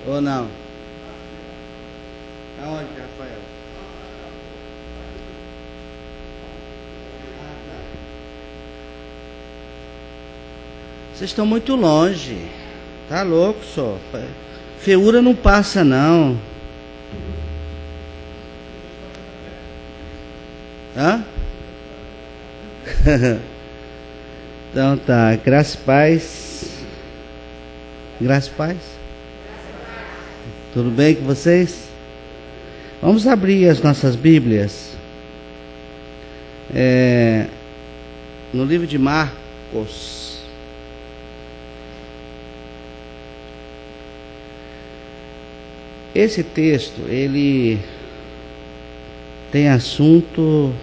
Ou não? Aonde, Rafael? Vocês estão muito longe. Tá louco só. Feiura não passa não. Hã? Então tá, graça e paz. Graça e paz. Tudo bem com vocês? Vamos abrir as nossas Bíblias. No livro de Marcos. Esse texto, ele tem assunto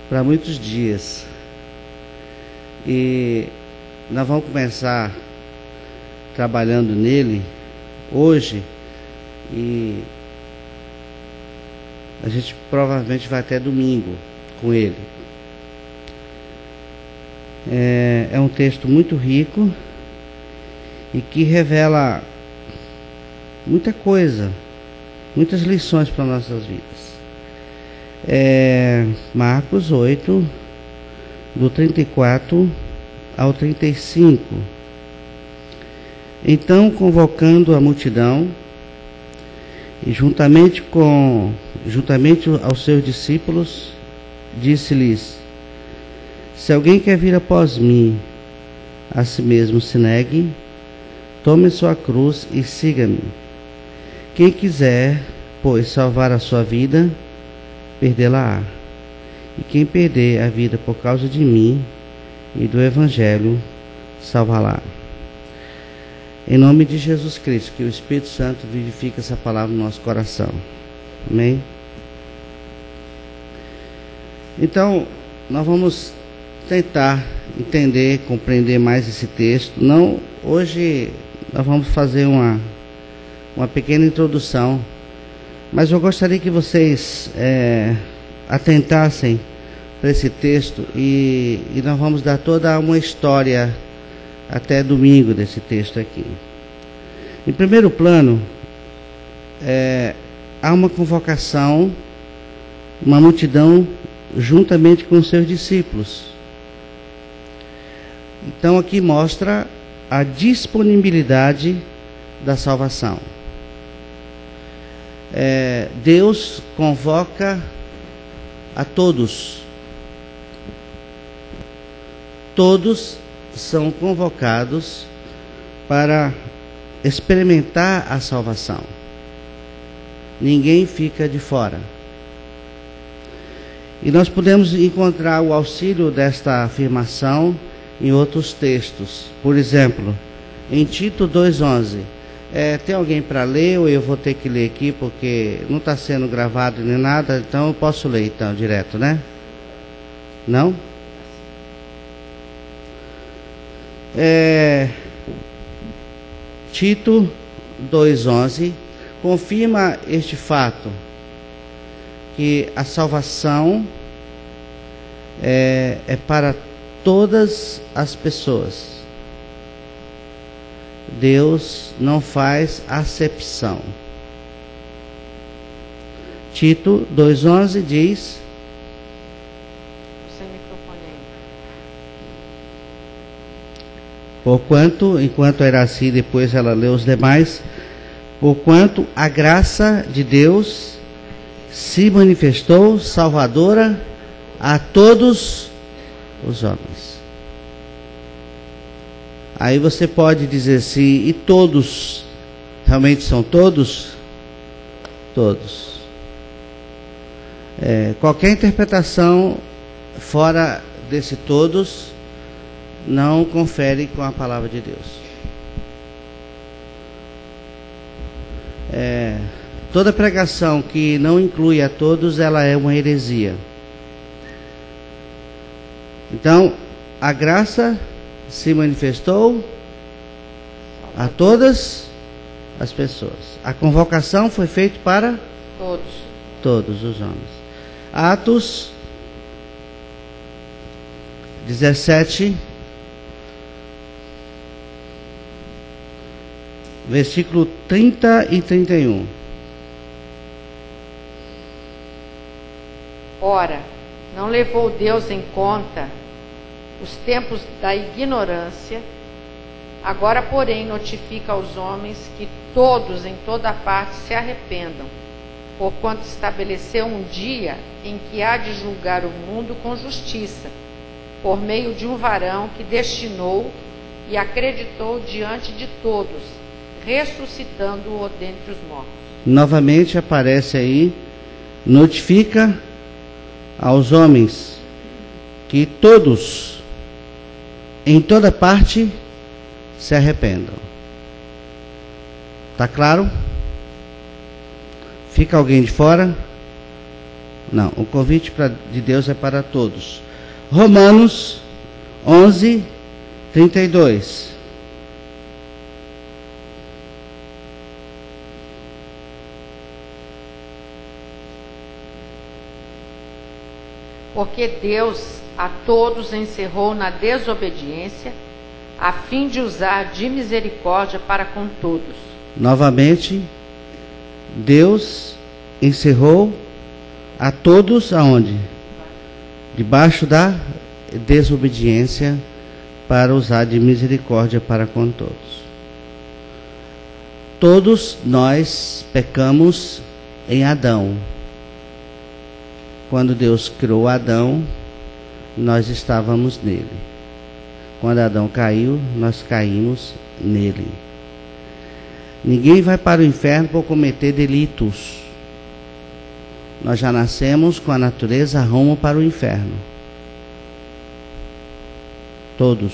para muitos dias. E nós vamos começar trabalhando nele hoje. E a gente provavelmente vai até domingo com ele. É um texto muito rico e que revela muita coisa, muitas lições para nossas vidas. Marcos 8, do 34 ao 35. Então, convocando a multidão, e juntamente aos seus discípulos, disse-lhes: se alguém quer vir após mim, a si mesmo se negue, tome sua cruz e siga-me. Quem quiser, pois, salvar a sua vida, perdê-la-á. E quem perder a vida por causa de mim e do Evangelho, salvá-la. Em nome de Jesus Cristo, que o Espírito Santo vivifique essa palavra no nosso coração. Amém? Então, nós vamos tentar entender, compreender mais esse texto. Hoje nós vamos fazer uma pequena introdução, mas eu gostaria que vocês atentassem para esse texto e nós vamos dar toda uma história até domingo desse texto aqui. Em primeiro plano, há uma convocação, uma multidão juntamente com os seus discípulos. Então aqui mostra a disponibilidade da salvação. Deus convoca a todos. Todos são convocados para experimentar a salvação. Ninguém fica de fora. E nós podemos encontrar o auxílio desta afirmação em outros textos. Por exemplo, em Tito 2,11. Tem alguém para ler ou eu vou ter que ler aqui porque não está sendo gravado nem nada, então eu posso ler então direto, né? Não? Tito 2,11 confirma este fato, que a salvação é para todas as pessoas. Deus não faz acepção. Tito 2,11 diz: sem microfone aí. Porquanto, enquanto era assim, depois ela lê os demais, porquanto a graça de Deus se manifestou salvadora a todos os homens. Aí você pode dizer assim, e todos, realmente são todos? Todos. Qualquer interpretação fora desse todos não confere com a palavra de Deus. Toda pregação que não inclui a todos, ela é uma heresia. Então, a graça se manifestou a todas as pessoas. A convocação foi feita para todos os homens. Atos 17, versículo 30 e 31. Ora, não levou Deus em conta os tempos da ignorância, agora, porém, notifica aos homens que todos, em toda parte, se arrependam, porquanto estabeleceu um dia em que há de julgar o mundo com justiça, por meio de um varão que destinou e acreditou diante de todos, ressuscitando-o dentre os mortos. Novamente aparece aí, notifica aos homens que todos, em toda parte, se arrependam. Tá claro? Fica alguém de fora? Não, o convite de Deus é para todos. Romanos 11, 32. Porque Deus a todos encerrou na desobediência, a fim de usar de misericórdia para com todos. Novamente, Deus encerrou a todos aonde? Debaixo da desobediência, para usar de misericórdia para com todos. Todos nós pecamos em Adão. Quando Deus criou Adão, nós estávamos nele. Quando Adão caiu, nós caímos nele. Ninguém vai para o inferno por cometer delitos. Nós já nascemos com a natureza rumo para o inferno. Todos.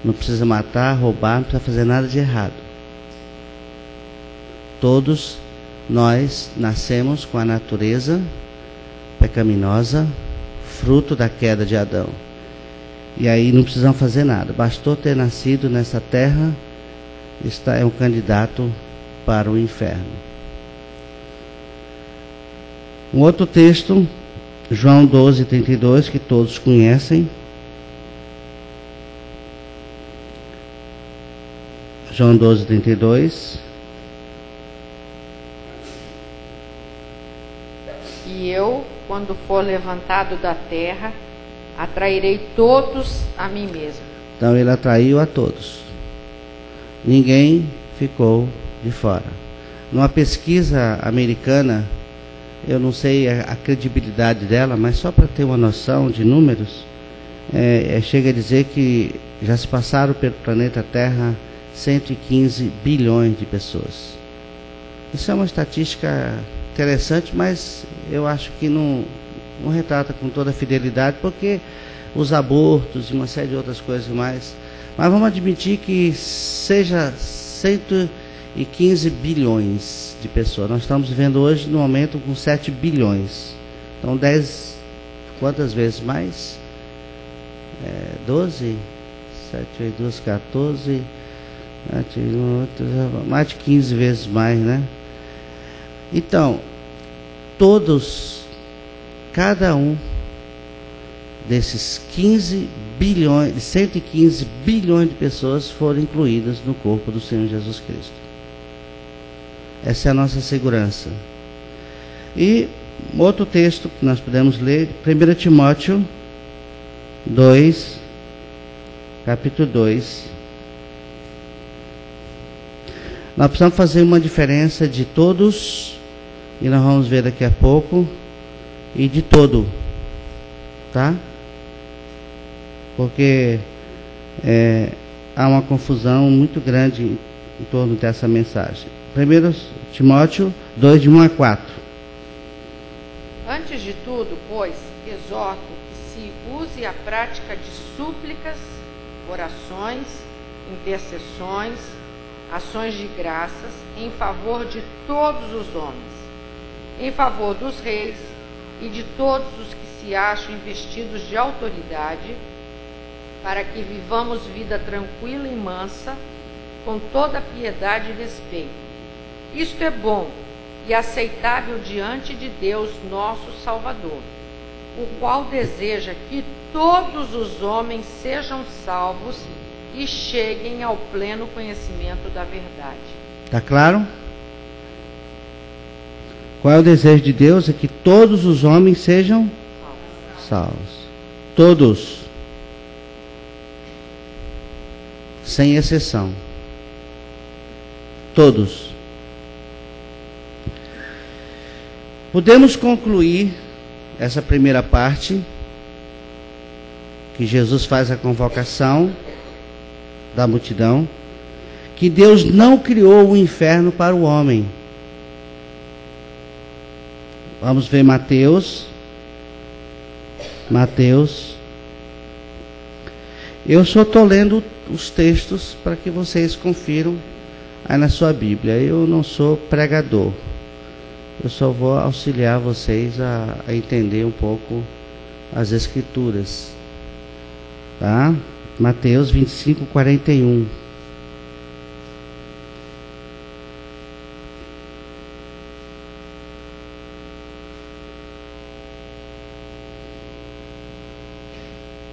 Não precisa matar, roubar, não precisa fazer nada de errado. Todos nós nascemos com a natureza pecaminosa, fruto da queda de Adão. E aí não precisamos fazer nada. Bastou ter nascido nessa terra, é um candidato para o inferno. Um outro texto, João 12, 32, que todos conhecem. João 12, 32. E eu, quando for levantado da terra, atrairei todos a mim mesmo. Então ele atraiu a todos. Ninguém ficou de fora. Numa pesquisa americana, eu não sei a credibilidade dela, mas só para ter uma noção de números, chega a dizer que já se passaram pelo planeta Terra 115 bilhões de pessoas. Isso é uma estatística interessante, mas eu acho que não retrata com toda a fidelidade, porque os abortos e uma série de outras coisas mais. Mas vamos admitir que seja 115 bilhões de pessoas. Nós estamos vivendo hoje no momento com 7 bilhões. Então 10, quantas vezes mais? 12, 7 vezes 2, 14, mais de 15 vezes mais, né? Então, todos, cada um desses 15 bilhões, 115 bilhões de pessoas foram incluídas no corpo do Senhor Jesus Cristo. Essa é a nossa segurança. E outro texto que nós podemos ler, 1 Timóteo 2, capítulo 2. Nós precisamos fazer uma diferença de todos, e nós vamos ver daqui a pouco, e de todo, tá? Porque há uma confusão muito grande em torno dessa mensagem. 1 Timóteo 2, de 1 a 4. Antes de tudo, pois, exorto que se use a prática de súplicas, orações, intercessões, ações de graças em favor de todos os homens, em favor dos reis e de todos os que se acham investidos de autoridade, para que vivamos vida tranquila e mansa, com toda piedade e respeito. Isto é bom e aceitável diante de Deus, nosso Salvador, o qual deseja que todos os homens sejam salvos e cheguem ao pleno conhecimento da verdade. Está claro? Qual é o desejo de Deus? É que todos os homens sejam salvos. Todos. Sem exceção. Todos. Podemos concluir essa primeira parte, que Jesus faz a convocação da multidão, que Deus não criou o inferno para o homem. Vamos ver Mateus. Eu só estou lendo os textos para que vocês confiram aí na sua Bíblia. Eu não sou pregador. Eu só vou auxiliar vocês a entender um pouco as Escrituras. Tá? Mateus 25, 41.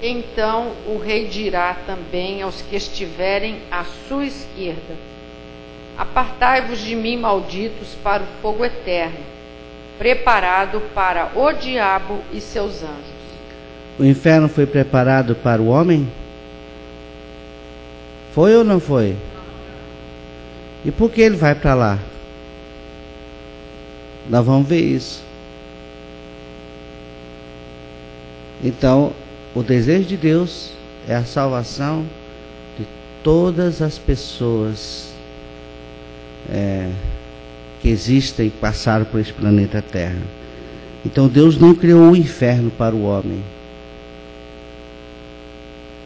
Então o rei dirá também aos que estiverem à sua esquerda: apartai-vos de mim, malditos, para o fogo eterno, preparado para o diabo e seus anjos. O inferno foi preparado para o homem? Foi ou não foi? E por que ele vai para lá? Nós vamos ver isso. Então, o desejo de Deus é a salvação de todas as pessoas que existem e passaram por esse planeta Terra. Então Deus não criou o inferno para o homem.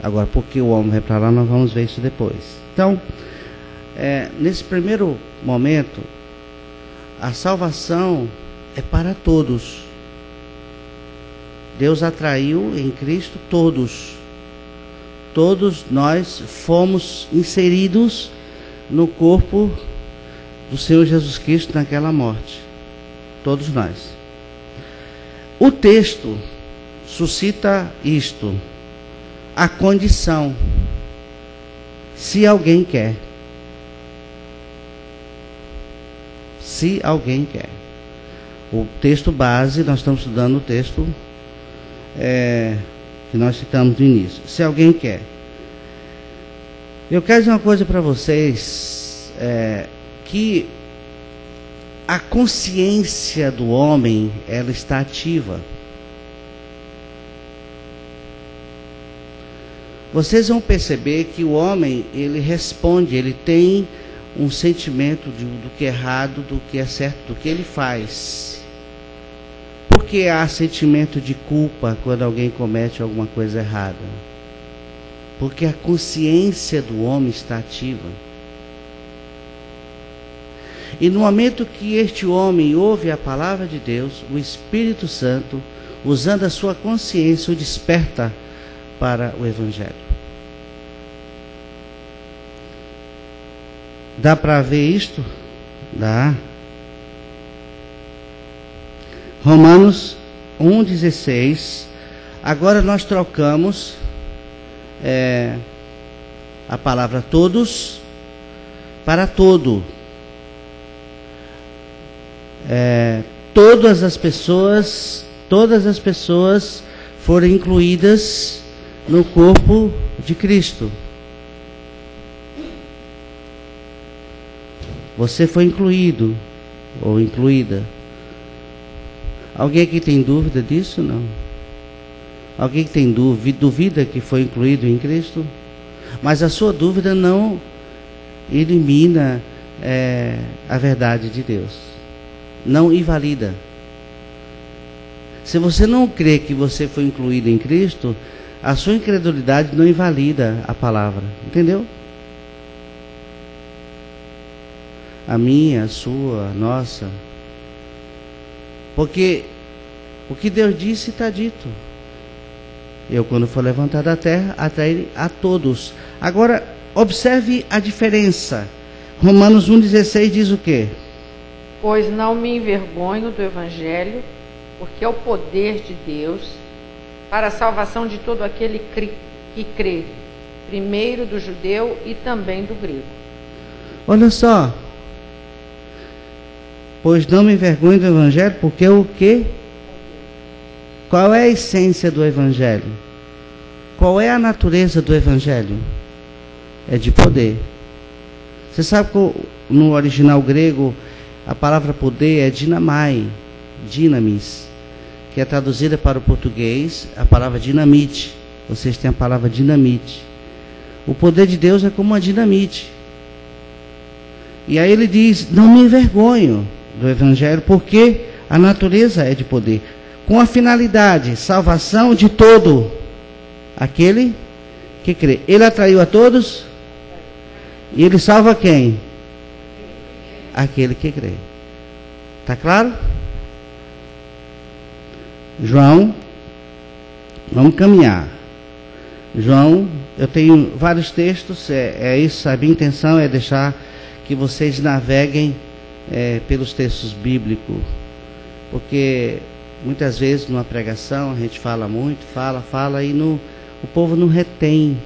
Agora, por que o homem vai para lá, nós vamos ver isso depois. Então, nesse primeiro momento, a salvação é para todos. Deus atraiu em Cristo todos. Todos nós fomos inseridos no corpo do Senhor Jesus Cristo naquela morte. Todos nós. O texto suscita isto: a condição, se alguém quer. Se alguém quer. O texto base, nós estamos estudando o texto que nós citamos no início. Se alguém quer. Eu quero dizer uma coisa para vocês, que a consciência do homem, ela está ativa. Vocês vão perceber que o homem, ele responde, ele tem um sentimento do que é errado, do que é certo, do que ele faz. Por que há sentimento de culpa quando alguém comete alguma coisa errada? Porque a consciência do homem está ativa. E no momento que este homem ouve a palavra de Deus, o Espírito Santo, usando a sua consciência, o desperta para o Evangelho. Dá para ver isto? Dá. Romanos 1,16. Agora nós trocamos a palavra todos para todo. Todas as pessoas foram incluídas no corpo de Cristo. Você foi incluído ou incluída. Alguém aqui tem dúvida disso? Não. Alguém que tem duvida que foi incluído em Cristo? Mas a sua dúvida não elimina a verdade de Deus. Não invalida. Se você não crê que você foi incluído em Cristo, a sua incredulidade não invalida a palavra. Entendeu? A minha, a sua, a nossa. Porque o que Deus disse está dito. Eu, quando for levantado da terra, atrairei a todos. Agora, observe a diferença. Romanos 1,16 diz o quê? Pois não me envergonho do Evangelho, porque é o poder de Deus para a salvação de todo aquele que crê, primeiro do judeu e também do grego. Olha só. Pois não me envergonho do Evangelho, porque o quê? Qual é a essência do Evangelho? Qual é a natureza do Evangelho? É de poder. Você sabe que no original grego a palavra poder é dinamai, dinamis, que é traduzida para o português a palavra dinamite. Vocês têm a palavra dinamite. O poder de Deus é como uma dinamite. E aí ele diz, não me envergonho do Evangelho, porque a natureza é de poder, com a finalidade, salvação de todo aquele que crê. Ele atraiu a todos e ele salva quem? Aquele que crê. Está claro? João, vamos caminhar. João, eu tenho vários textos, é isso, a minha intenção é deixar que vocês naveguem pelos textos bíblicos, porque muitas vezes numa pregação a gente fala muito, fala e o povo não retém,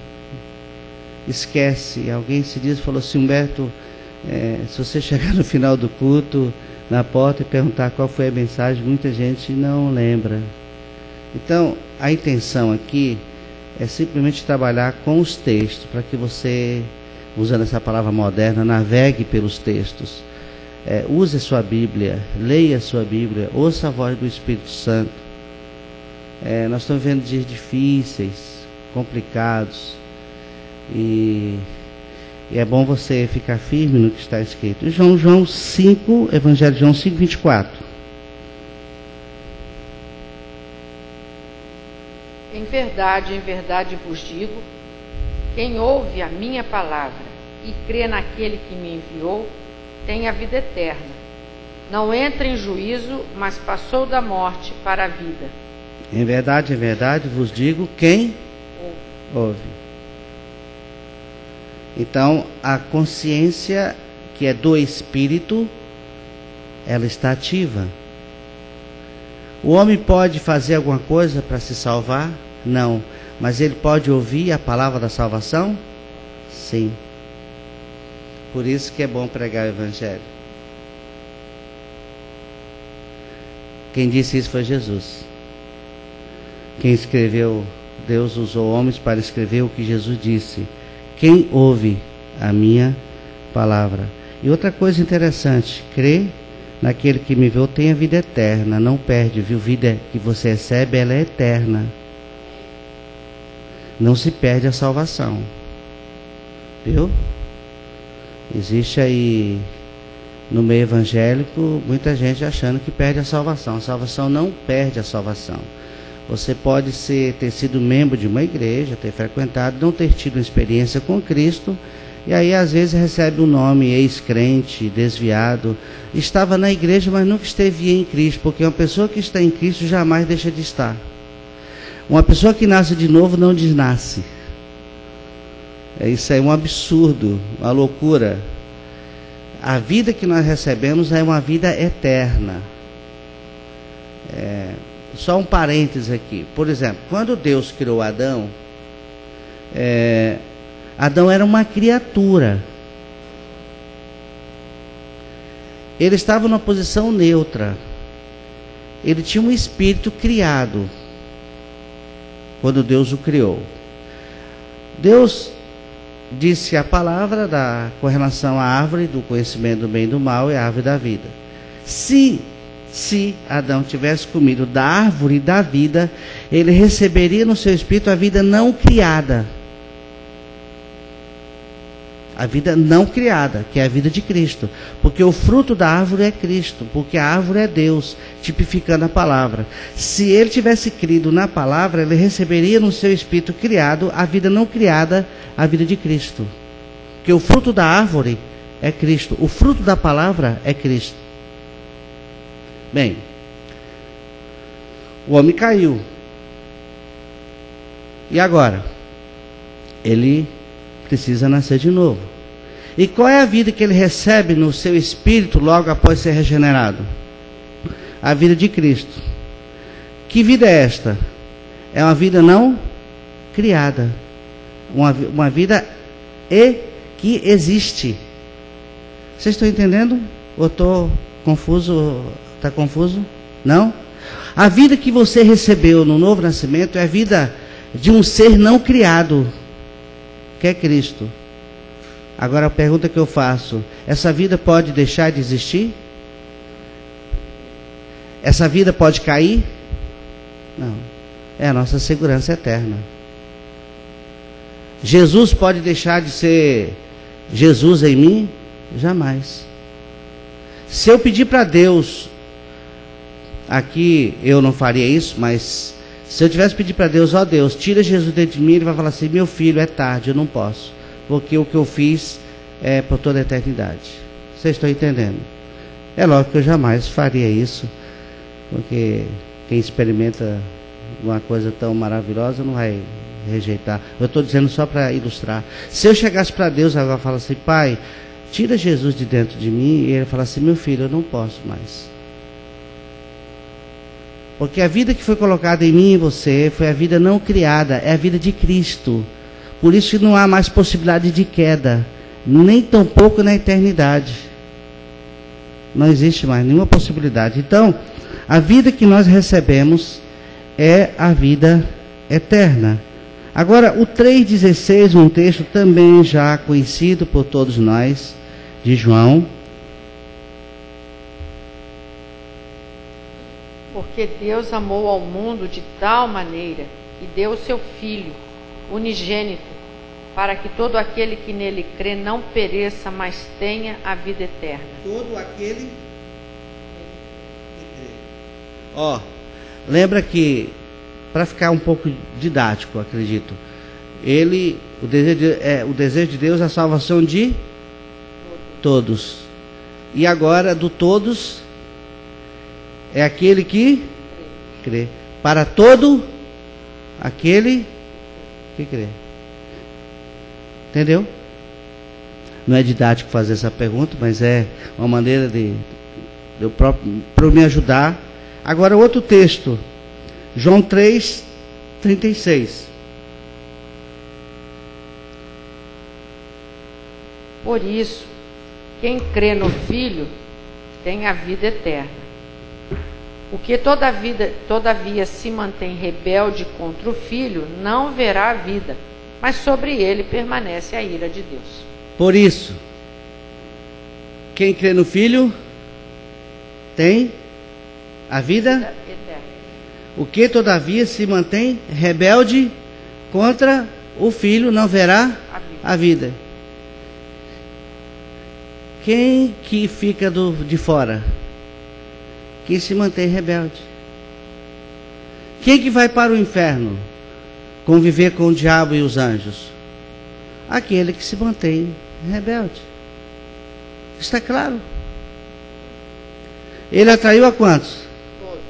esquece. Alguém se diz, falou assim, Humberto, se você chegar no final do culto, na porta e perguntar qual foi a mensagem, muita gente não lembra. Então, a intenção aqui é simplesmente trabalhar com os textos, para que você, usando essa palavra moderna, navegue pelos textos. Use a sua Bíblia, leia a sua Bíblia, ouça a voz do Espírito Santo. Nós estamos vivendo dias difíceis, complicados, e é bom você ficar firme no que está escrito. João 5, Evangelho de João 5, 24. Em verdade vos digo, quem ouve a minha palavra e crê naquele que me enviou, tem a vida eterna. Não entra em juízo, mas passou da morte para a vida. Em verdade vos digo, quem ouve. Então, a consciência que é do Espírito, ela está ativa. O homem pode fazer alguma coisa para se salvar? Não. Mas ele pode ouvir a palavra da salvação? Sim. Por isso que é bom pregar o Evangelho. Quem disse isso foi Jesus. Quem escreveu, Deus usou homens para escrever o que Jesus disse. Quem ouve a minha palavra. E outra coisa interessante, crê naquele que me viu tem a vida eterna, não perde, viu? Vida que você recebe, ela é eterna. Não se perde a salvação. Viu? Existe aí no meio evangélico muita gente achando que perde a salvação. A salvação não perde a salvação. Você pode ter sido membro de uma igreja, ter frequentado, não ter tido uma experiência com Cristo, e aí às vezes recebe um nome ex-crente, desviado, estava na igreja, mas nunca esteve em Cristo, porque uma pessoa que está em Cristo jamais deixa de estar. Uma pessoa que nasce de novo não desnasce. Isso é um absurdo, uma loucura. A vida que nós recebemos é uma vida eterna. Só um parênteses aqui. Por exemplo, quando Deus criou Adão, Adão era uma criatura. Ele estava numa posição neutra. Ele tinha um espírito criado quando Deus o criou. Deus disse a palavra com relação à árvore do conhecimento do bem e do mal e a árvore da vida. Se Adão tivesse comido da árvore da vida, ele receberia no seu espírito a vida não criada. A vida não criada, que é a vida de Cristo. Porque o fruto da árvore é Cristo, porque a árvore é Deus, tipificando a palavra. Se ele tivesse crido na palavra, ele receberia no seu espírito criado a vida não criada, a vida de Cristo. Porque o fruto da árvore é Cristo, o fruto da palavra é Cristo. Bem, o homem caiu. E agora? Ele precisa nascer de novo. E qual é a vida que ele recebe no seu espírito logo após ser regenerado? A vida de Cristo. Que vida é esta? É uma vida não criada. uma vida que existe. Vocês estão entendendo? Ou estou confuso? Está confuso? Não? A vida que você recebeu no novo nascimento é a vida de um ser não criado, que é Cristo. Agora a pergunta que eu faço: essa vida pode deixar de existir? Essa vida pode cair? Não. É a nossa segurança eterna. Jesus pode deixar de ser Jesus em mim? Jamais. Se eu pedir para Deus, aqui eu não faria isso, mas se eu tivesse pedido para Deus, ó Deus, tira Jesus dentro de mim, Ele vai falar assim: meu filho, é tarde, eu não posso, porque o que eu fiz é por toda a eternidade. Vocês estão entendendo? É lógico que eu jamais faria isso, porque quem experimenta uma coisa tão maravilhosa não vai rejeitar. Eu estou dizendo só para ilustrar. Se eu chegasse para Deus agora e falasse assim: Pai, tira Jesus de dentro de mim, e Ele fala assim: meu filho, eu não posso mais. Porque a vida que foi colocada em mim e em você foi a vida não criada, é a vida de Cristo. Por isso que não há mais possibilidade de queda, nem tampouco na eternidade. Não existe mais nenhuma possibilidade. Então, a vida que nós recebemos é a vida eterna. Agora, o 3,16, um texto também já conhecido por todos nós, de João. Porque Deus amou ao mundo de tal maneira que deu o seu Filho unigênito, para que todo aquele que nele crê não pereça, mas tenha a vida eterna. Todo aquele que crê. Ó, lembra que, para ficar um pouco didático, acredito, o desejo de Deus é a salvação de todos. E agora, do todos, é aquele que crê. Para todo aquele que crê. Entendeu? Não é didático fazer essa pergunta, mas é uma maneira de eu próprio, para me ajudar. Agora, outro texto. João 3:36. Por isso, quem crê no Filho tem a vida eterna. O que todavia se mantém rebelde contra o Filho não verá a vida, mas sobre ele permanece a ira de Deus. Por isso, quem crê no Filho tem a vida eterna. O que todavia se mantém rebelde contra o Filho não verá a vida. Quem que fica de fora? Quem se mantém rebelde. Quem que vai para o inferno conviver com o diabo e os anjos? Aquele que se mantém rebelde. Está claro? Ele atraiu a quantos? Todos.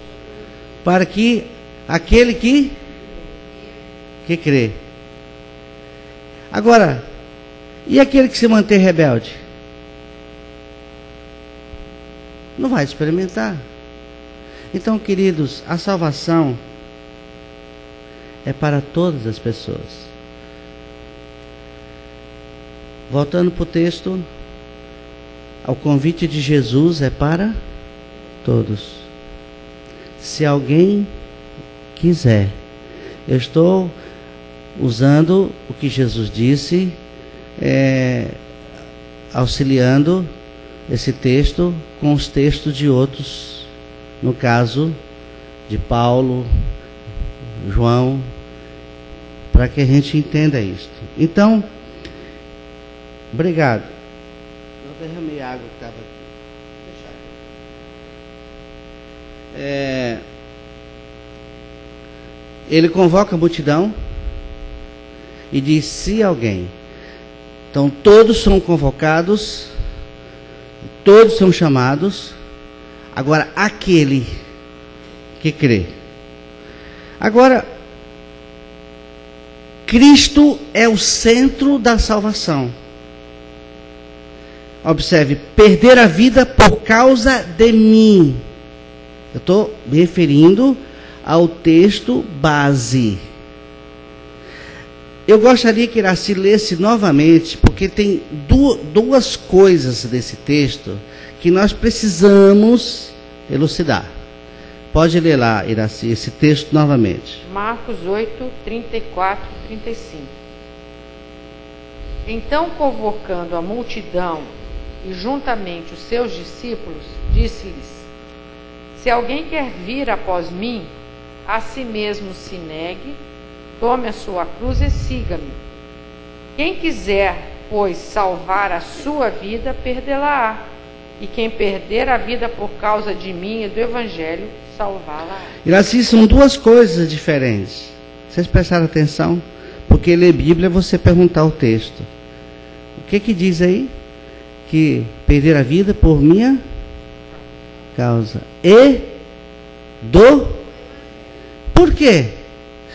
Para que aquele que crê. Agora, e aquele que se mantém rebelde? Não vai experimentar. Então, queridos, a salvação é para todas as pessoas. Voltando para o texto, o convite de Jesus é para todos. Se alguém quiser, eu estou usando o que Jesus disse, auxiliando esse texto com os textos de outros, no caso de Paulo, João, para que a gente entenda isto. Então, obrigado. Eu derramei a água que estava aqui. Ele convoca a multidão e diz: se alguém. Então todos são convocados, todos são chamados. Agora aquele que crê. Agora, Cristo é o centro da salvação. Observe: perder a vida por causa de mim. Eu estou me referindo ao texto base. eu gostaria que Iraci lesse novamente, porque tem duas coisas desse texto que nós precisamos elucidar. Pode ler lá, Iraci, esse texto novamente. Marcos 8, 34 e 35. Então, convocando a multidão e juntamente os seus discípulos, disse-lhes: se alguém quer vir após mim, a si mesmo se negue, tome a sua cruz e siga-me. Quem quiser, pois, salvar a sua vida, perdê-la-á. E quem perder a vida por causa de mim e do Evangelho, salvá-la. Iraci, são duas coisas diferentes. Vocês prestaram atenção? Porque ler Bíblia é você perguntar o texto. O que diz aí? Que perder a vida por minha causa. E do... Por quê?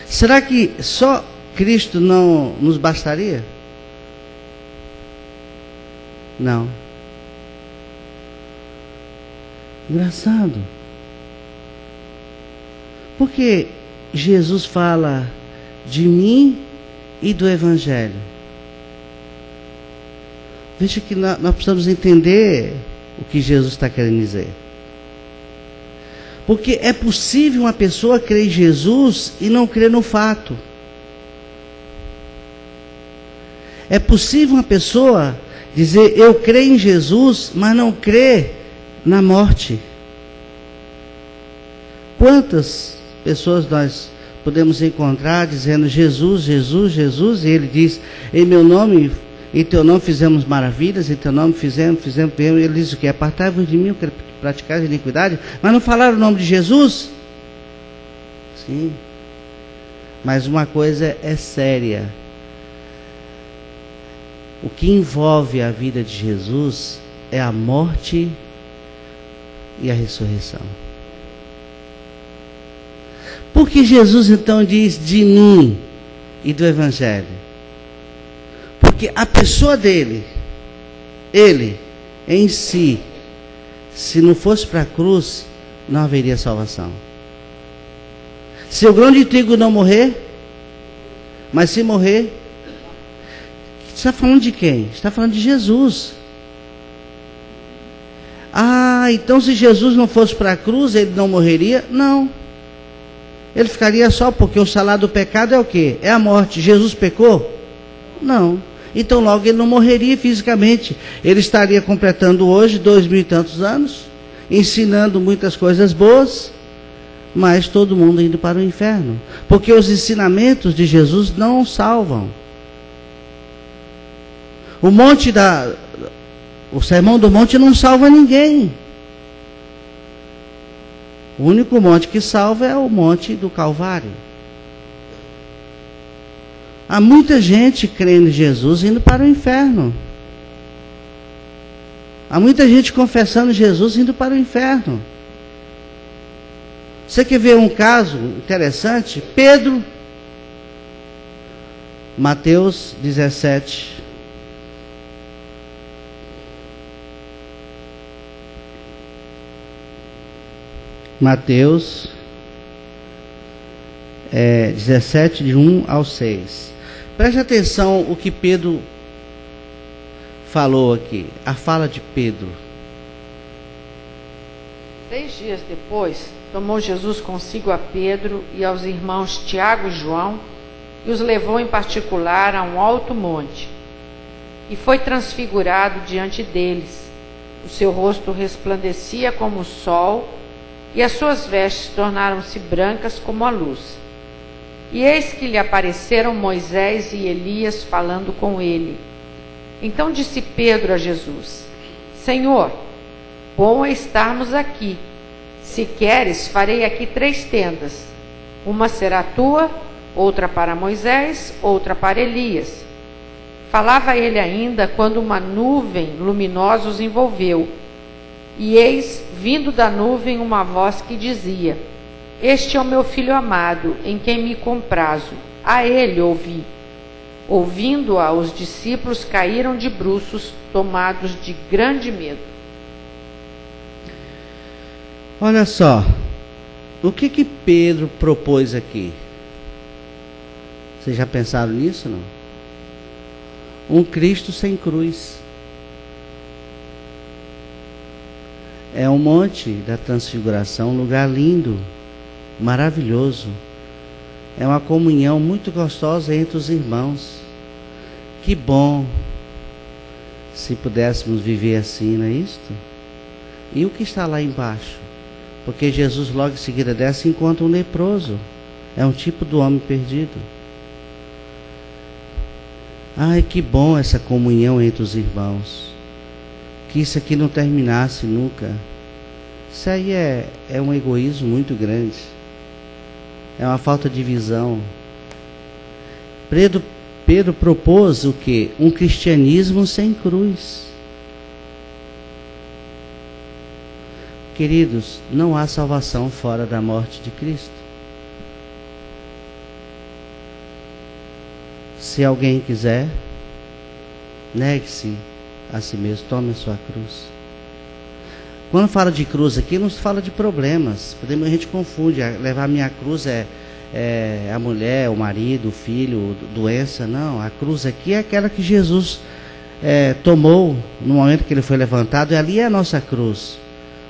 Será que só Cristo não nos bastaria? Não. Engraçado. Porque Jesus fala de mim e do Evangelho. Veja que nós precisamos entender o que Jesus está querendo dizer. Porque é possível uma pessoa crer em Jesus e não crer no fato. É possível uma pessoa dizer, eu creio em Jesus, mas não crer na morte. Quantas pessoas nós podemos encontrar dizendo Jesus, Jesus, Jesus, e ele diz, em meu nome, em teu nome fizemos maravilhas, em teu nome fizemos, ele diz o que? Apartai-vos de mim, praticar a iniquidade, mas não falaram o nome de Jesus? Sim. Mas uma coisa é séria. O que envolve a vida de Jesus é a morte e a ressurreição. Por que Jesus então diz de mim e do Evangelho? Porque a pessoa dele, ele em si, se não fosse para a cruz, não haveria salvação. Se o grão de trigo não morrer, mas se morrer, está falando de quem? Está falando de Jesus. Ah, então se Jesus não fosse para a cruz, ele não morreria? Não. Ele ficaria só porque o salário do pecado é o quê? É a morte. Jesus pecou? Não. Então logo ele não morreria fisicamente. Ele estaria completando hoje 2000 e tantos anos, ensinando muitas coisas boas, mas todo mundo indo para o inferno. Porque os ensinamentos de Jesus não salvam. O Sermão do Monte não salva ninguém. O único monte que salva é o monte do Calvário. Há muita gente crendo em Jesus indo para o inferno. Há muita gente confessando Jesus indo para o inferno. Você quer ver um caso interessante? Pedro, Mateus 17. Mateus 17, de 1 ao 6. Preste atenção o que Pedro falou aqui, a fala de Pedro. 6 dias depois, tomou Jesus consigo a Pedro e aos irmãos Tiago e João e os levou em particular a um alto monte. E foi transfigurado diante deles. O seu rosto resplandecia como o sol e as suas vestes tornaram-se brancas como a luz. E eis que lhe apareceram Moisés e Elias falando com ele. Então disse Pedro a Jesus: Senhor, bom é estarmos aqui. Se queres, farei aqui 3 tendas. Uma será tua, outra para Moisés, outra para Elias. Falava ele ainda quando uma nuvem luminosa os envolveu. E eis, vindo da nuvem, uma voz que dizia: Este é o meu filho amado, em quem me comprazo. A ele ouvi. Ouvindo-a, os discípulos caíram de bruços, tomados de grande medo. Olha só, o que Pedro propôs aqui? Vocês já pensaram nisso, não? Um Cristo sem cruz. É um monte da transfiguração, um lugar lindo, maravilhoso. É uma comunhão muito gostosa entre os irmãos. Que bom se pudéssemos viver assim, não é isto? E o que está lá embaixo? Porque Jesus logo em seguida desce encontra um leproso. É um tipo do homem perdido. Ai, que bom essa comunhão entre os irmãos. Que isso aqui não terminasse nunca. Isso aí é um egoísmo muito grande. É uma falta de visão. Pedro propôs o quê? Um cristianismo sem cruz. Queridos, não há salvação fora da morte de Cristo. Se alguém quiser, negue-se a si mesmo, tome a sua cruz. Quando fala de cruz aqui, não se fala de problemas. A gente confunde, levar a minha cruz é a mulher, o marido, o filho, doença. Não, a cruz aqui é aquela que Jesus tomou no momento que ele foi levantado, e ali é a nossa cruz.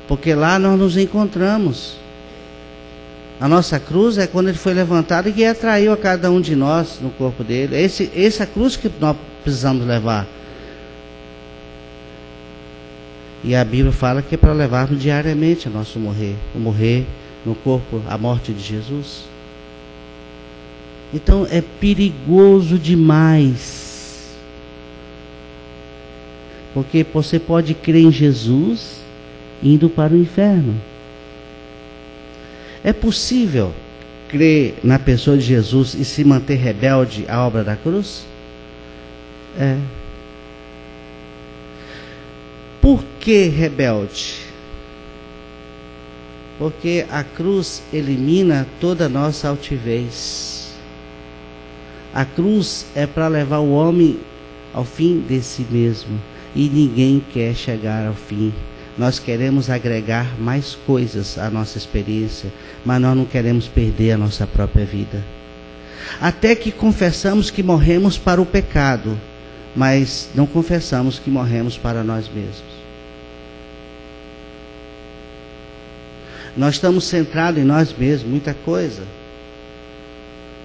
Porque lá nós nos encontramos. A nossa cruz é quando ele foi levantado e que atraiu a cada um de nós no corpo dele. Essa cruz que nós precisamos levar. E a Bíblia fala que é para levarmos diariamente o nosso morrer. O morrer no corpo, a morte de Jesus. Então é perigoso demais. Porque você pode crer em Jesus indo para o inferno. É possível crer na pessoa de Jesus e se manter rebelde à obra da cruz? É. Por que rebelde? Porque a cruz elimina toda a nossa altivez. A cruz é para levar o homem ao fim de si mesmo. E ninguém quer chegar ao fim. Nós queremos agregar mais coisas à nossa experiência, mas nós não queremos perder a nossa própria vida. Até que confessamos que morremos para o pecado, mas não confessamos que morremos para nós mesmos. Nós estamos centrados em nós mesmos, muita coisa.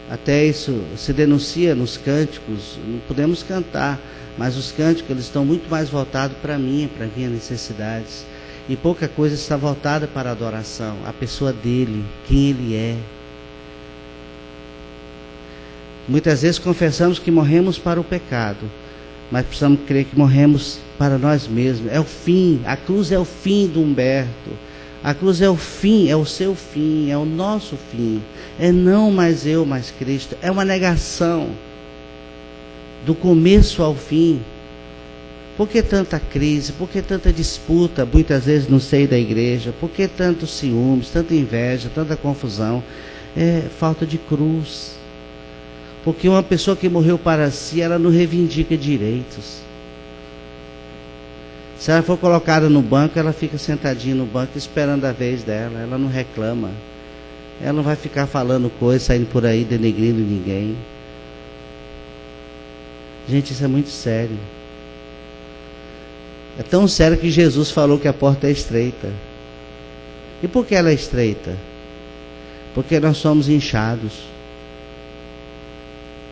Até isso se denuncia nos cânticos, não podemos cantar, mas os cânticos eles estão muito mais voltados para mim, para minhas necessidades. E pouca coisa está voltada para a adoração, a pessoa dele, quem ele é. Muitas vezes confessamos que morremos para o pecado, mas precisamos crer que morremos para nós mesmos. É o fim, a cruz é o fim do Humberto. A cruz é o fim, é o seu fim, é o nosso fim. É não mais eu, mais Cristo. É uma negação do começo ao fim. Por que tanta crise? Por que tanta disputa, muitas vezes no seio da igreja? Por que tantos ciúmes, tanta inveja, tanta confusão? É falta de cruz. Porque uma pessoa que morreu para si, ela não reivindica direitos. Se ela for colocada no banco, ela fica sentadinha no banco esperando a vez dela. Ela não reclama. Ela não vai ficar falando coisas, saindo por aí, denegrindo ninguém. Gente, isso é muito sério. É tão sério que Jesus falou que a porta é estreita. E por que ela é estreita? Porque nós somos inchados.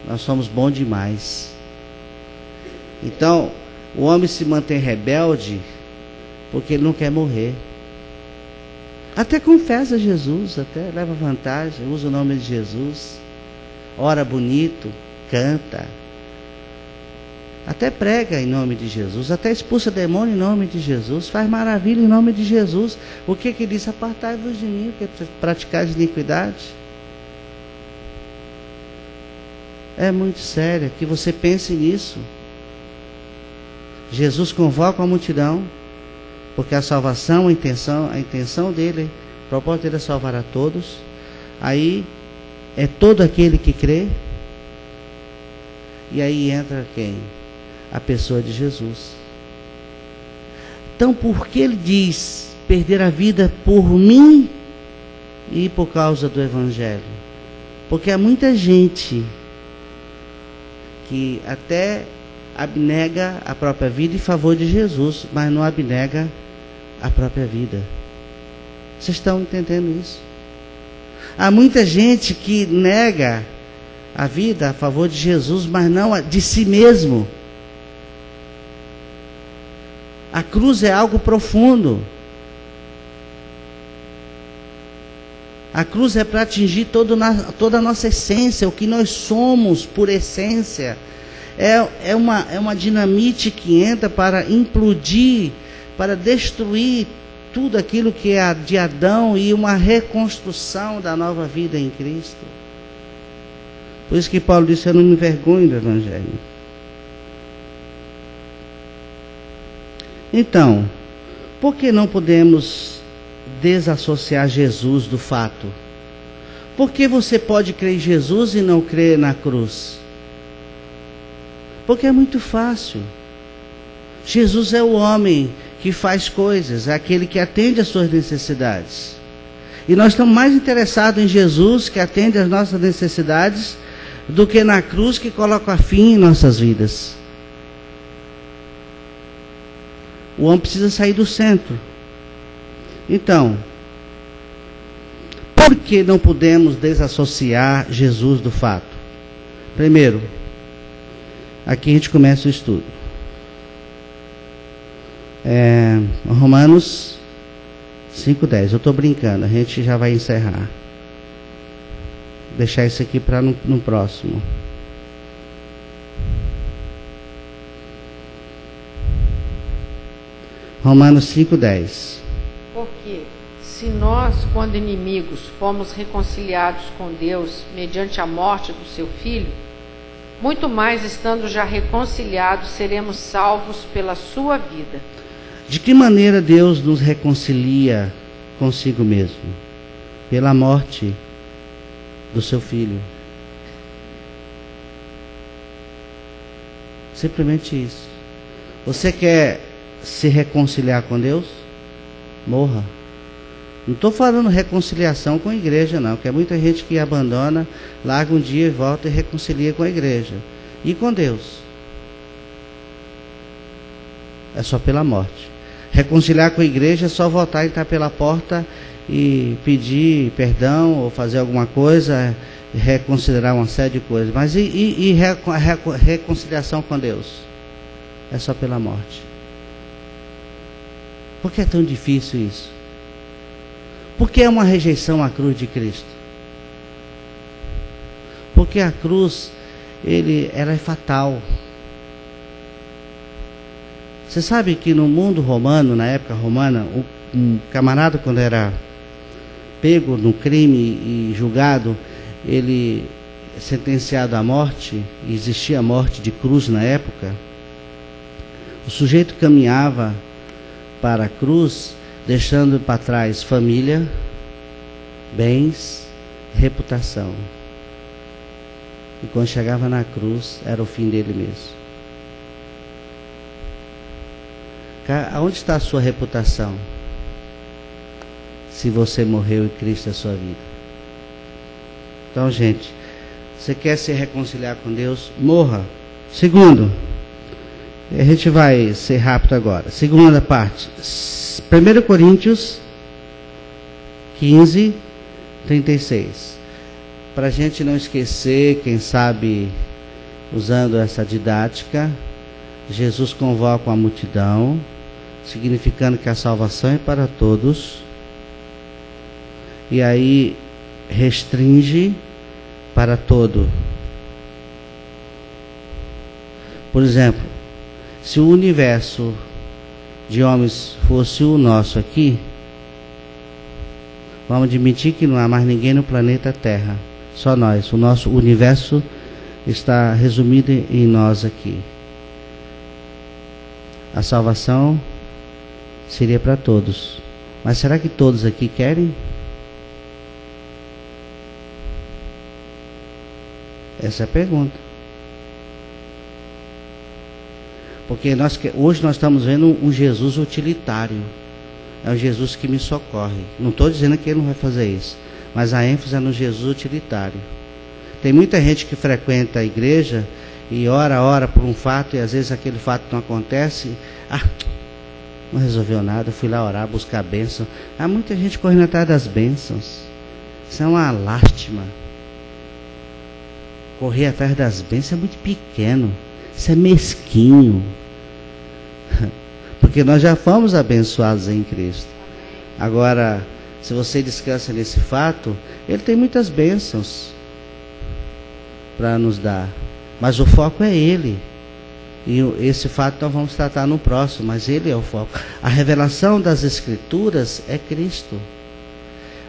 Nós somos bons demais. Então, o homem se mantém rebelde porque ele não quer morrer. Até confessa Jesus, até leva vantagem, usa o nome de Jesus, ora bonito, canta, até prega em nome de Jesus, até expulsa demônio em nome de Jesus, faz maravilha em nome de Jesus. O que que diz? Apartai-vos de mim, porque praticais iniquidade. É muito sério que você pense nisso. Jesus convoca a multidão, porque a salvação, a intenção dele, o propósito dele é salvar a todos. Aí é todo aquele que crê. E aí entra quem? A pessoa de Jesus. Então, por que ele diz perder a vida por mim e por causa do Evangelho? Porque há muita gente que até abnega a própria vida em favor de Jesus, mas não abnega a própria vida. Vocês estão entendendo isso? Há muita gente que nega a vida a favor de Jesus, mas não de si mesmo. A cruz é algo profundo. A cruz é para atingir toda a nossa essência, o que nós somos por essência. É uma dinamite que entra para implodir, para destruir tudo aquilo que é de Adão e uma reconstrução da nova vida em Cristo. Por isso que Paulo disse: eu não me envergonho do Evangelho. Então, por que não podemos desassociar Jesus do fato? Por que você pode crer em Jesus e não crer na cruz? Porque é muito fácil. Jesus é o homem que faz coisas, é aquele que atende às suas necessidades. E nós estamos mais interessados em Jesus, que atende às nossas necessidades, do que na cruz, que coloca fim em nossas vidas. O homem precisa sair do centro. Então, por que não podemos desassociar Jesus do fato? Primeiro, aqui a gente começa o estudo. Romanos 5:10. Eu estou brincando, a gente já vai encerrar. Deixar isso aqui para no próximo. Romanos 5:10. Porque se nós, quando inimigos, fomos reconciliados com Deus mediante a morte do seu Filho, muito mais, estando já reconciliados, seremos salvos pela sua vida. De que maneira Deus nos reconcilia consigo mesmo? Pela morte do seu Filho. Simplesmente isso. Você quer se reconciliar com Deus? Morra. Não estou falando reconciliação com a igreja, não, porque é muita gente que abandona, larga um dia e volta e reconcilia com a igreja. E com Deus? É só pela morte. Reconciliar com a igreja é só voltar e estar pela porta e pedir perdão ou fazer alguma coisa, reconsiderar uma série de coisas. Mas reconciliação com Deus? É só pela morte. Por que é tão difícil isso? Porque é uma rejeição à cruz de Cristo. Porque a cruz, ela é fatal. Você sabe que no mundo romano, na época romana, um camarada, quando era pego no crime e julgado, ele sentenciado à morte, existia a morte de cruz na época, o sujeito caminhava para a cruz, deixando para trás família, bens, reputação. E quando chegava na cruz, era o fim dele mesmo. Aonde está a sua reputação? Se você morreu e Cristo é a sua vida. Então, gente, você quer se reconciliar com Deus? Morra. Segundo, a gente vai ser rápido agora. Segunda parte, 1 Coríntios 15, 36. Para a gente não esquecer, quem sabe, usando essa didática, Jesus convoca a multidão, significando que a salvação é para todos, e aí restringe para todo. Por exemplo, se o universo de homens fosse o nosso aqui, vamos admitir que não há mais ninguém no planeta Terra, só nós. O nosso universo está resumido em nós aqui. A salvação seria para todos. Mas será que todos aqui querem? Essa é a pergunta. Porque hoje nós estamos vendo um Jesus utilitário. É o Jesus que me socorre. Não estou dizendo que ele não vai fazer isso, mas a ênfase é no Jesus utilitário. Tem muita gente que frequenta a igreja e ora por um fato, e às vezes aquele fato não acontece. Não resolveu nada, eu fui lá orar, buscar a bênção. Há muita gente correndo atrás das bênçãos. Isso é uma lástima. Correr atrás das bênçãos é muito pequeno. Isso é mesquinho. Porque nós já fomos abençoados em Cristo. Agora, se você descansa nesse fato, Ele tem muitas bênçãos para nos dar. Mas o foco é Ele. E esse fato nós vamos tratar no próximo, mas Ele é o foco. A revelação das Escrituras é Cristo.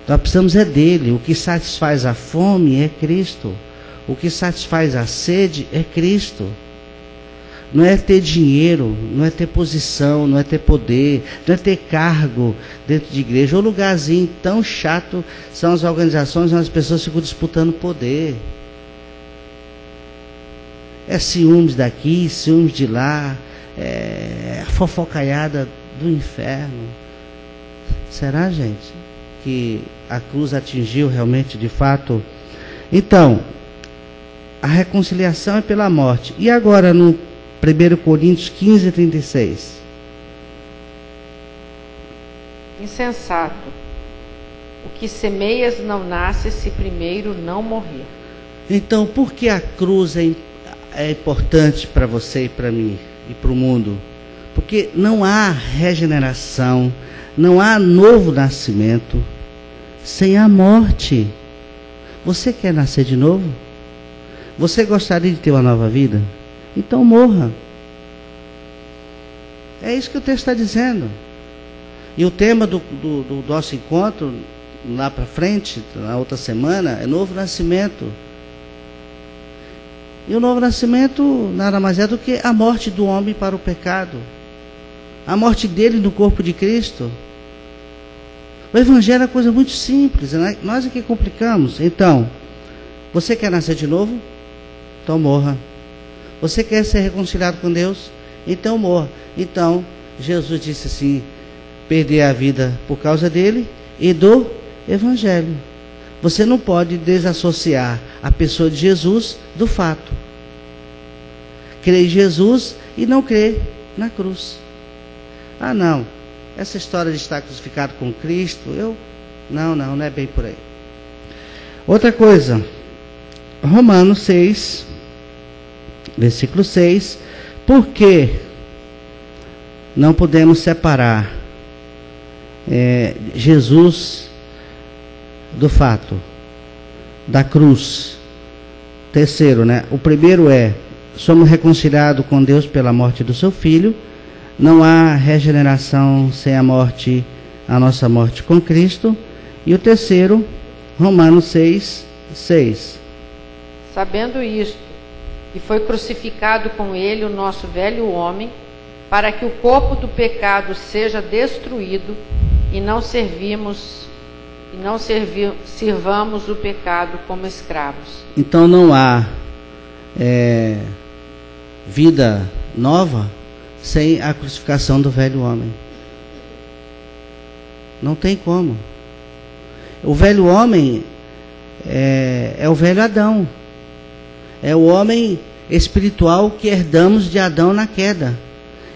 Nós precisamos é dele. O que satisfaz a fome é Cristo. O que satisfaz a sede é Cristo. Não é ter dinheiro, não é ter posição, não é ter poder, não é ter cargo dentro de igreja. Um lugarzinho tão chato são as organizações onde as pessoas ficam disputando poder. É ciúmes daqui, ciúmes de lá, é a fofocaiada do inferno. Será, gente, que a cruz atingiu realmente, de fato? Então, a reconciliação é pela morte. E agora no 1 Coríntios 15, 36. Insensato, o que semeias não nasce se primeiro não morrer. Então, por que a cruz é importante para você e para mim e para o mundo? Porque não há regeneração, não há novo nascimento sem a morte. Você quer nascer de novo? Você gostaria de ter uma nova vida? Então morra. É isso que o texto está dizendo. E o tema do nosso encontro, lá para frente, na outra semana, é novo nascimento. E o novo nascimento nada mais é do que a morte do homem para o pecado. A morte dele no corpo de Cristo. O Evangelho é uma coisa muito simples, né? Nós é que complicamos. Então, você quer nascer de novo? Então morra. Você quer ser reconciliado com Deus? Então morra. Então, Jesus disse assim, perder a vida por causa dele e do Evangelho. Você não pode desassociar a pessoa de Jesus do fato. Crer em Jesus e não crer na cruz. Ah, não. Essa história de estar crucificado com Cristo, não é bem por aí. Outra coisa. Romanos 6, versículo 6. Por que não podemos separar Jesus do fato da cruz? Terceiro, né? O primeiro somos reconciliados com Deus pela morte do seu Filho. Não há regeneração sem a morte, a nossa morte com Cristo. E o terceiro, Romanos 6, 6. Sabendo isto, que foi crucificado com ele o nosso velho homem, para que o corpo do pecado seja destruído e não sirvamos o pecado como escravos. Então não há vida nova sem a crucificação do velho homem. Não tem como. O velho homem é o velho Adão. É o homem espiritual que herdamos de Adão na queda.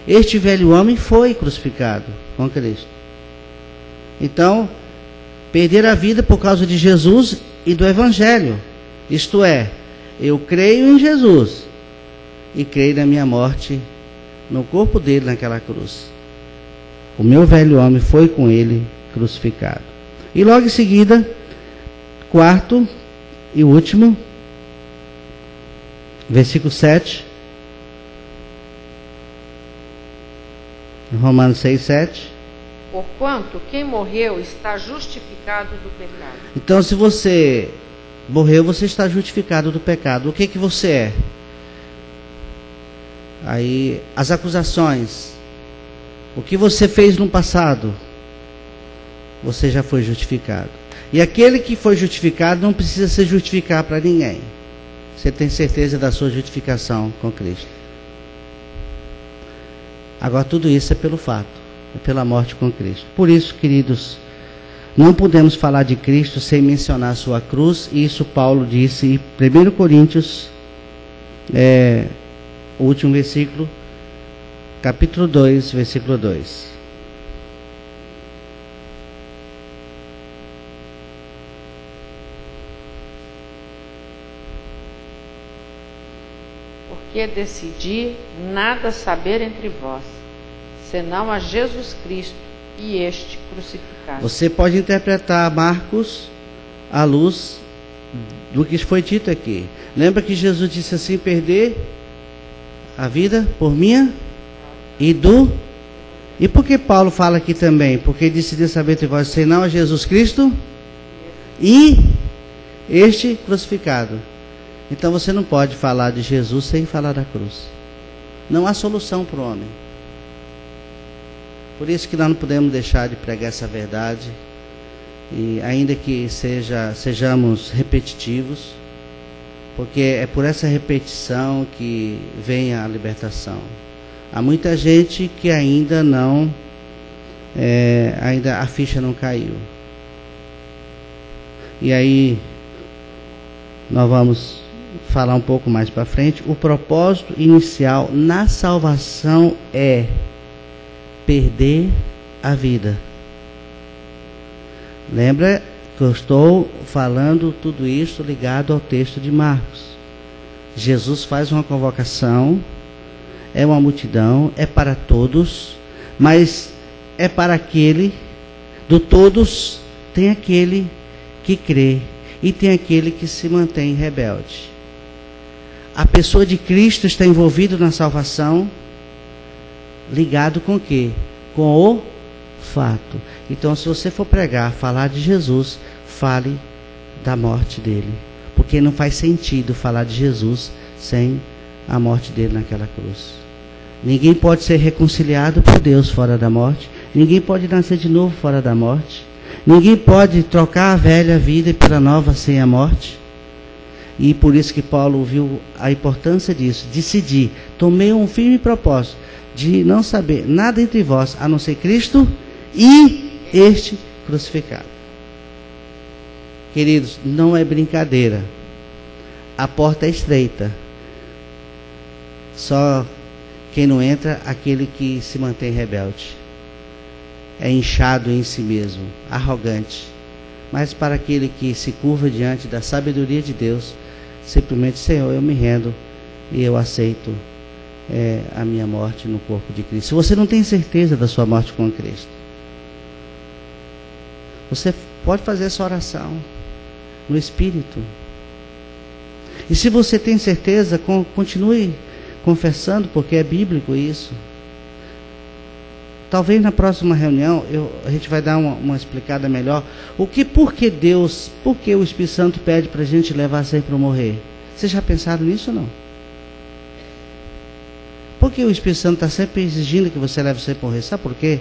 Este velho homem foi crucificado com Cristo. Então, perder a vida por causa de Jesus e do Evangelho. Isto é, eu creio em Jesus e creio na minha morte no corpo dele naquela cruz. O meu velho homem foi com ele crucificado. E logo em seguida, quarto e último, versículo 7. Romanos 6, 7. Porquanto quem morreu está justificado do pecado. Então, se você morreu, você está justificado do pecado. O que você é? Aí, as acusações. O que você fez no passado, você já foi justificado. E aquele que foi justificado não precisa se justificar para ninguém. Você tem certeza da sua justificação com Cristo. Agora, tudo isso é pelo fato, é pela morte com Cristo. Por isso, queridos, não podemos falar de Cristo sem mencionar a sua cruz. E isso Paulo disse em 1 Coríntios o último versículo, capítulo 2, versículo 2. Porque decidi nada saber entre vós, senão a Jesus Cristo e este crucificado. Você pode interpretar Marcos à luz do que foi dito aqui. Lembra que Jesus disse assim: perder a vida por minha e do... E por que Paulo fala aqui também? Porque decidiu saber entre vós, senão a Jesus Cristo e este crucificado. Então você não pode falar de Jesus sem falar da cruz. Não há solução para o homem. Por isso que nós não podemos deixar de pregar essa verdade. E ainda que sejamos repetitivos, porque é por essa repetição que vem a libertação. Há muita gente que ainda não, ainda a ficha não caiu. E aí nós vamos falar um pouco mais para frente. O propósito inicial na salvação é perder a vida. Lembra que eu estou falando tudo isso ligado ao texto de Marcos. Jesus faz uma convocação, é uma multidão, é para todos, mas é para aquele, do todos, tem aquele que crê e tem aquele que se mantém rebelde. A pessoa de Cristo está envolvida na salvação, ligado com o quê? Com o fato. Então, se você for pregar, falar de Jesus, fale da morte dele, porque não faz sentido falar de Jesus sem a morte dele naquela cruz. Ninguém pode ser reconciliado por Deus fora da morte. Ninguém pode nascer de novo fora da morte. Ninguém pode trocar a velha vida pela nova sem a morte. E por isso que Paulo viu a importância disso. Decidi, tomei um firme propósito de não saber nada entre vós, a não ser Cristo e este crucificado. Queridos, não é brincadeira. A porta é estreita. Só quem não entra, aquele que se mantém rebelde. É inchado em si mesmo, arrogante. Mas para aquele que se curva diante da sabedoria de Deus, simplesmente: Senhor, eu me rendo e eu aceito a minha morte no corpo de Cristo. Se você não tem certeza da sua morte com Cristo, você pode fazer essa oração no Espírito. E se você tem certeza, continue confessando, porque é bíblico isso. Talvez na próxima reunião a gente vai dar uma explicada melhor. Por que o Espírito Santo pede para a gente levar sempre a morrer? Vocês já pensaram nisso ou não? Por que o Espírito Santo está sempre exigindo que você leve sempre a morrer? Sabe por quê?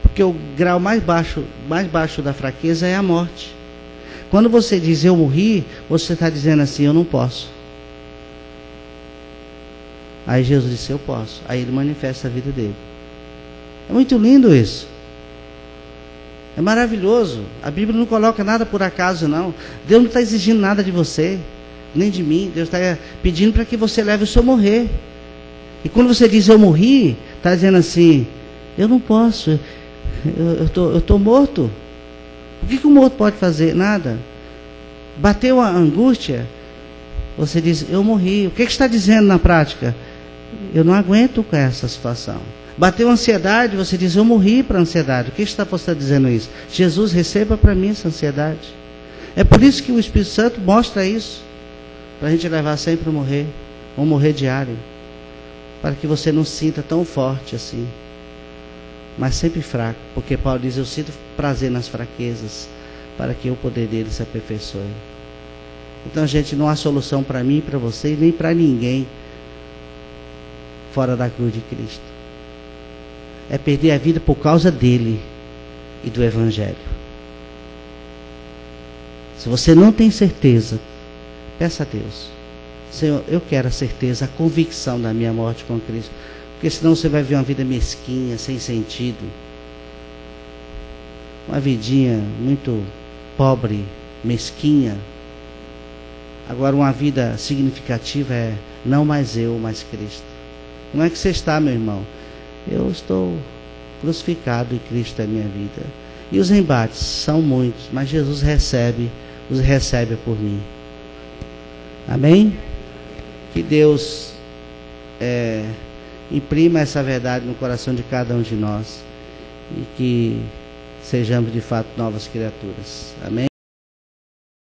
Porque o grau mais baixo da fraqueza é a morte. Quando você diz eu morri, você está dizendo assim: eu não posso. Aí Jesus disse: eu posso. Aí ele manifesta a vida dele. É muito lindo isso. É maravilhoso. A Bíblia não coloca nada por acaso, não. Deus não está exigindo nada de você, nem de mim. Deus está pedindo para que você leve o seu morrer. E quando você diz eu morri, está dizendo assim: eu não posso. Eu estou morto. O que o morto pode fazer? Nada. Bateu a angústia, você diz: eu morri. O que está dizendo na prática? Eu não aguento com essa situação. Bateu a ansiedade, você diz: eu morri para a ansiedade. O que você está dizendo isso? Jesus, receba para mim essa ansiedade. É por isso que o Espírito Santo mostra isso, para a gente levar sempre a morrer, ou morrer diário, para que você não se sinta tão forte assim, mas sempre fraco, porque Paulo diz: eu sinto prazer nas fraquezas, para que o poder dele se aperfeiçoe. Então, gente, não há solução para mim, para você, nem para ninguém fora da cruz de Cristo. É perder a vida por causa dele e do Evangelho. Se você não tem certeza, peça a Deus: Senhor, eu quero a certeza, a convicção da minha morte com Cristo. Porque senão você vai ver uma vida mesquinha, sem sentido. Uma vidinha muito pobre, mesquinha. Agora, uma vida significativa Não mais eu, mas Cristo. Como é que você está, meu irmão? Eu estou crucificado e Cristo é minha vida. E os embates são muitos, mas Jesus os recebe por mim. Amém? Que Deus imprima essa verdade no coração de cada um de nós e que sejamos de fato novas criaturas. Amém?